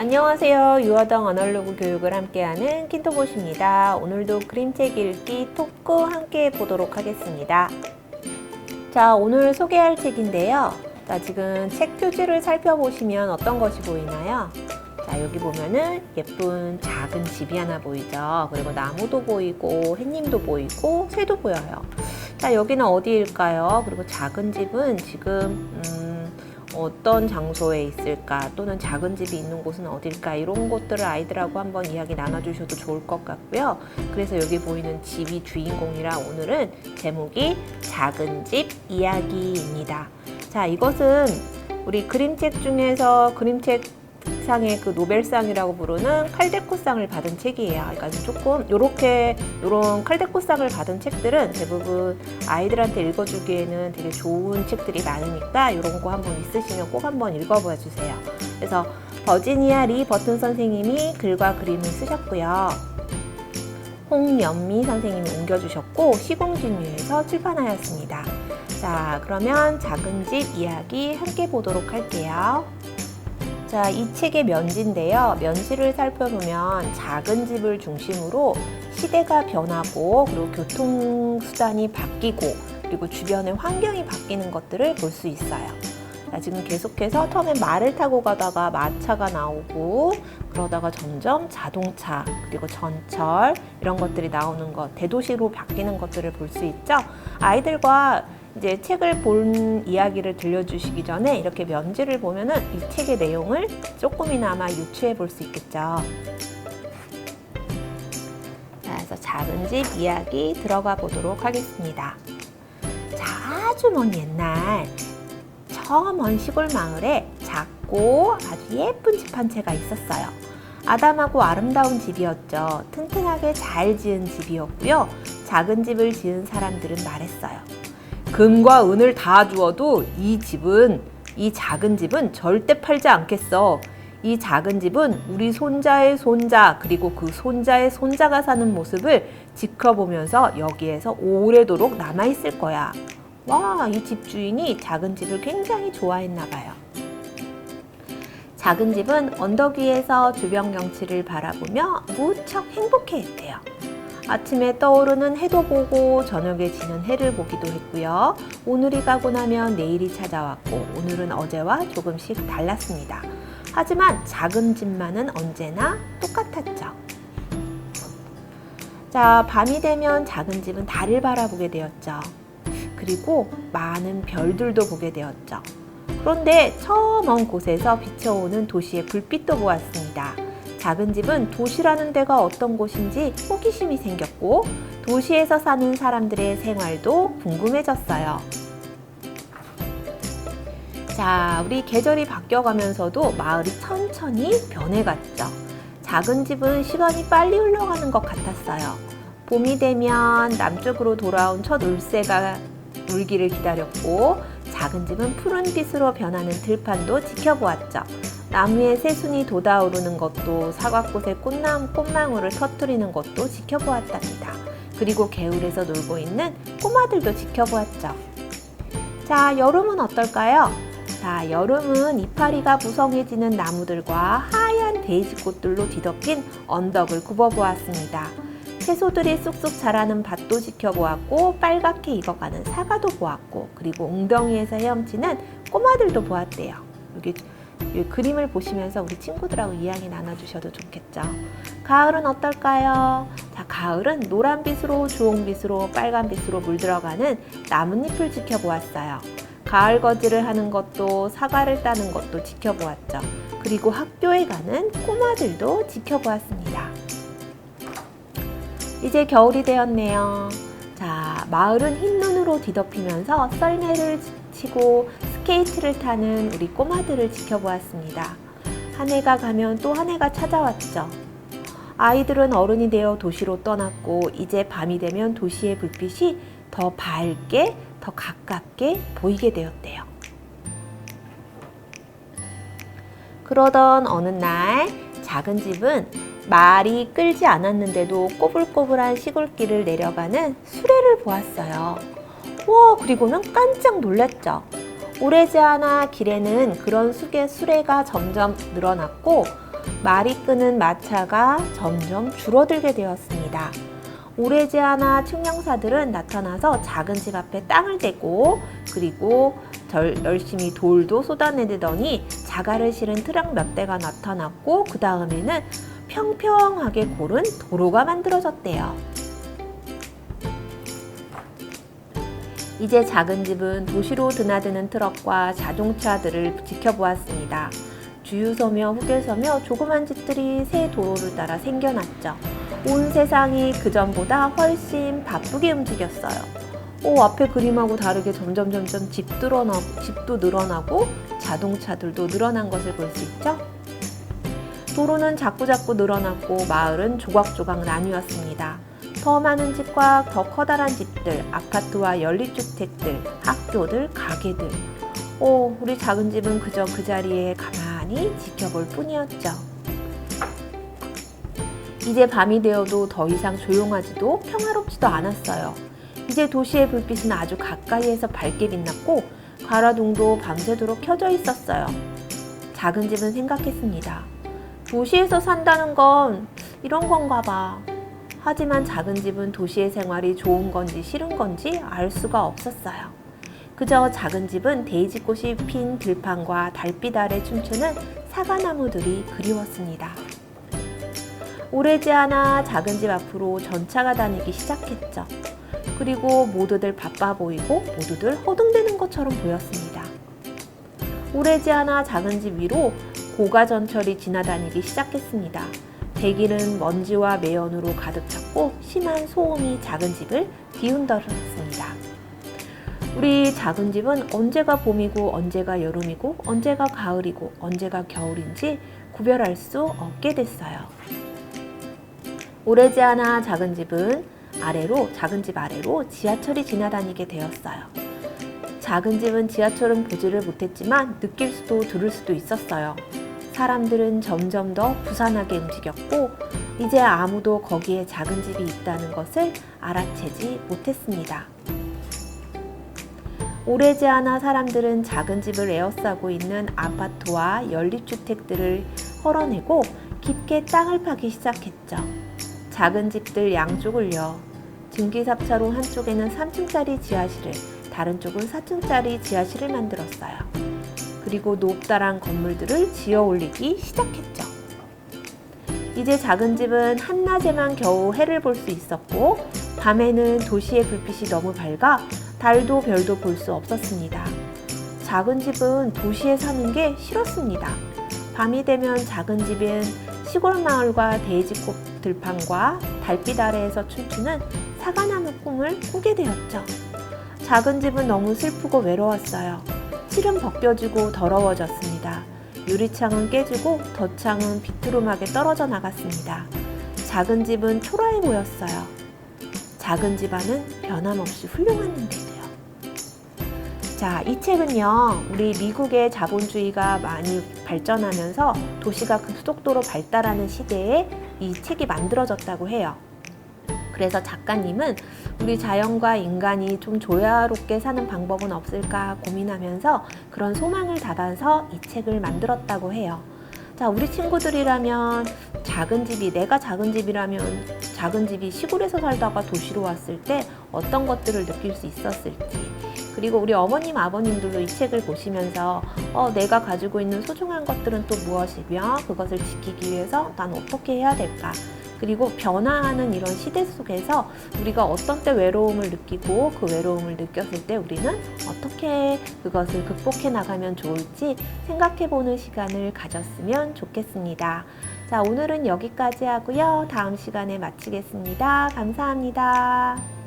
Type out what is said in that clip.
안녕하세요. 유아동 어널로그 교육을 함께하는 킨토봇입니다. 오늘도 그림책 읽기 토크 함께 보도록 하겠습니다. 자, 오늘 소개할 책인데요. 자, 지금 책 표지를 살펴보시면 어떤 것이 보이나요? 자, 여기 보면은 예쁜 작은 집이 하나 보이죠. 그리고 나무도 보이고 햇님도 보이고 새도 보여요. 자, 여기는 어디일까요? 그리고 작은 집은 지금 어떤 장소에 있을까, 또는 작은 집이 있는 곳은 어딜까, 이런 것들을 아이들하고 한번 이야기 나눠주셔도 좋을 것 같고요. 그래서 여기 보이는 집이 주인공이라 오늘은 제목이 작은 집 이야기입니다. 자, 이것은 우리 그림책 중에서 그림책상의 그 노벨상이라고 부르는 칼데코상을 받은 책이에요. 그러니까 조금 요런 칼데코상을 받은 책들은 대부분 아이들한테 읽어주기에는 되게 좋은 책들이 많으니까 이런 거 한번 있으시면 꼭 한번 읽어봐 주세요. 그래서 버지니아 리 버튼 선생님이 글과 그림을 쓰셨고요. 홍연미 선생님이 옮겨주셨고 시공진류에서 출판하였습니다. 자, 그러면 작은 집 이야기 함께 보도록 할게요. 자, 이 책의 면지인데요. 면지를 살펴보면 작은 집을 중심으로 시대가 변하고 그리고 교통수단이 바뀌고 그리고 주변의 환경이 바뀌는 것들을 볼 수 있어요. 자, 지금 계속해서 처음에 말을 타고 가다가 마차가 나오고 그러다가 점점 자동차 그리고 전철 이런 것들이 나오는 것, 대도시로 바뀌는 것들을 볼 수 있죠. 아이들과 이제 책을 본 이야기를 들려주시기 전에 이렇게 면지를 보면은 이 책의 내용을 조금이나마 유추해 볼 수 있겠죠. 자, 그래서 작은 집 이야기 들어가 보도록 하겠습니다. 자, 아주 먼 옛날 저 먼 시골 마을에 작고 아주 예쁜 집 한 채가 있었어요. 아담하고 아름다운 집이었죠. 튼튼하게 잘 지은 집이었고요. 작은 집을 지은 사람들은 말했어요. 금과 은을 다 주어도 이 작은 집은 절대 팔지 않겠어. 이 작은 집은 우리 손자의 손자 그리고 그 손자의 손자가 사는 모습을 지켜보면서 여기에서 오래도록 남아있을 거야. 와, 이 집주인이 작은 집을 굉장히 좋아했나 봐요. 작은 집은 언덕 위에서 주변 경치를 바라보며 무척 행복해했대요. 아침에 떠오르는 해도 보고 저녁에 지는 해를 보기도 했고요. 오늘이 가고 나면 내일이 찾아왔고 오늘은 어제와 조금씩 달랐습니다. 하지만 작은 집만은 언제나 똑같았죠. 자, 밤이 되면 작은 집은 달을 바라보게 되었죠. 그리고 많은 별들도 보게 되었죠. 그런데 저 먼 곳에서 비춰오는 도시의 불빛도 보았습니다. 작은 집은 도시라는 데가 어떤 곳인지 호기심이 생겼고 도시에서 사는 사람들의 생활도 궁금해졌어요. 자, 우리 계절이 바뀌어가면서도 마을이 천천히 변해갔죠. 작은 집은 시간이 빨리 흘러가는 것 같았어요. 봄이 되면 남쪽으로 돌아온 첫 울새가 울기를 기다렸고 작은 집은 푸른 빛으로 변하는 들판도 지켜보았죠. 나무에 새순이 돋아오르는 것도 사과꽃에 꽃망울을 터뜨리는 것도 지켜보았답니다. 그리고 개울에서 놀고 있는 꼬마들도 지켜보았죠. 자, 여름은 어떨까요? 자, 여름은 이파리가 무성해지는 나무들과 하얀 데이지꽃들로 뒤덮인 언덕을 굽어보았습니다. 채소들이 쑥쑥 자라는 밭도 지켜보았고 빨갛게 익어가는 사과도 보았고 그리고 웅덩이에서 헤엄치는 꼬마들도 보았대요. 여기 이 그림을 보시면서 우리 친구들하고 이야기 나눠주셔도 좋겠죠. 가을은 어떨까요? 자, 가을은 노란빛으로 주홍빛으로 빨간빛으로 물들어가는 나뭇잎을 지켜보았어요. 가을 거지를 하는 것도 사과를 따는 것도 지켜보았죠. 그리고 학교에 가는 꼬마들도 지켜보았습니다. 이제 겨울이 되었네요. 자, 마을은 흰 눈으로 뒤덮이면서 썰매를 치고 스케이트를 타는 우리 꼬마들을 지켜보았습니다. 한 해가 가면 또 한 해가 찾아왔죠. 아이들은 어른이 되어 도시로 떠났고 이제 밤이 되면 도시의 불빛이 더 밝게, 더 가깝게 보이게 되었대요. 그러던 어느 날 작은 집은 말이 끌지 않았는데도 꼬불꼬불한 시골길을 내려가는 수레를 보았어요. 와, 그리고는 깜짝 놀랐죠. 오래지 않아 길에는 그런 수레가 점점 늘어났고 말이 끄는 마차가 점점 줄어들게 되었습니다. 오래지 않아 측량사들은 나타나서 작은 집 앞에 땅을 대고 그리고 열심히 돌도 쏟아내더니 자갈을 실은 트럭 몇 대가 나타났고 그 다음에는 평평하게 고른 도로가 만들어졌대요. 이제 작은 집은 도시로 드나드는 트럭과 자동차들을 지켜보았습니다. 주유소며 휴게소며 조그만 집들이 새 도로를 따라 생겨났죠. 온 세상이 그전보다 훨씬 바쁘게 움직였어요. 앞에 그림하고 다르게 점점 집도 늘어나고 자동차들도 늘어난 것을 볼 수 있죠. 도로는 자꾸 늘어났고 마을은 조각조각 나뉘었습니다. 더 많은 집과 더 커다란 집들, 아파트와 연립주택들, 학교들, 가게들. 우리 작은 집은 그저 그 자리에 가만히 지켜볼 뿐이었죠. 이제 밤이 되어도 더 이상 조용하지도 평화롭지도 않았어요. 이제 도시의 불빛은 아주 가까이에서 밝게 빛났고 가라동도 밤새도록 켜져 있었어요. 작은 집은 생각했습니다. 도시에서 산다는 건 이런 건가 봐. 하지만 작은 집은 도시의 생활이 좋은 건지 싫은 건지 알 수가 없었어요. 그저 작은 집은 데이지꽃이 핀 들판과 달빛 아래 춤추는 사과나무들이 그리웠습니다. 오래지 않아 작은 집 앞으로 전차가 다니기 시작했죠. 그리고 모두들 바빠 보이고 모두들 허둥대는 것처럼 보였습니다. 오래지 않아 작은 집 위로 고가전철이 지나다니기 시작했습니다. 대길은 먼지와 매연으로 가득 찼고 심한 소음이 작은 집을 뒤흔들었습니다. 우리 작은 집은 언제가 봄이고 언제가 여름이고 언제가 가을이고 언제가 겨울인지 구별할 수 없게 됐어요. 오래지 않아 작은 집 아래로 지하철이 지나다니게 되었어요. 작은 집은 지하철은 보지를 못했지만 느낄 수도 들을 수도 있었어요. 사람들은 점점 더 부산하게 움직였고 이제 아무도 거기에 작은 집이 있다는 것을 알아채지 못했습니다. 오래지 않아 사람들은 작은 집을 에워싸고 있는 아파트와 연립주택들을 헐어내고 깊게 땅을 파기 시작했죠. 작은 집들 양쪽을요. 증기삽차로 한쪽에는 3층짜리 지하실을, 다른 쪽은 4층짜리 지하실을 만들었어요. 그리고 높다란 건물들을 지어 올리기 시작했죠. 이제 작은 집은 한낮에만 겨우 해를 볼 수 있었고 밤에는 도시의 불빛이 너무 밝아 달도 별도 볼 수 없었습니다. 작은 집은 도시에 사는 게 싫었습니다. 밤이 되면 작은 집은 시골 마을과 데이지꽃 들판과 달빛 아래에서 춤추는 사과나무 꿈을 꾸게 되었죠. 작은 집은 너무 슬프고 외로웠어요. 실은 벗겨지고 더러워졌습니다. 유리창은 깨지고 덧창은 비트름하게 떨어져 나갔습니다. 작은 집은 초라해 보였어요. 작은 집 안은 변함없이 훌륭했는데도요. 자, 이 책은요, 우리 미국의 자본주의가 많이 발전하면서 도시가 급속도로 발달하는 시대에 이 책이 만들어졌다고 해요. 그래서 작가님은 우리 자연과 인간이 좀 조화롭게 사는 방법은 없을까 고민하면서 그런 소망을 담아서 이 책을 만들었다고 해요. 자, 우리 친구들이라면 내가 작은 집이라면 작은 집이 시골에서 살다가 도시로 왔을 때 어떤 것들을 느낄 수 있었을지, 그리고 우리 어머님, 아버님들도 이 책을 보시면서 내가 가지고 있는 소중한 것들은 또 무엇이며 그것을 지키기 위해서 난 어떻게 해야 될까, 그리고 변화하는 이런 시대 속에서 우리가 어떤 때 외로움을 느끼고 그 외로움을 느꼈을 때 우리는 어떻게 그것을 극복해 나가면 좋을지 생각해보는 시간을 가졌으면 좋겠습니다. 자, 오늘은 여기까지 하고요. 다음 시간에 마치겠습니다. 감사합니다.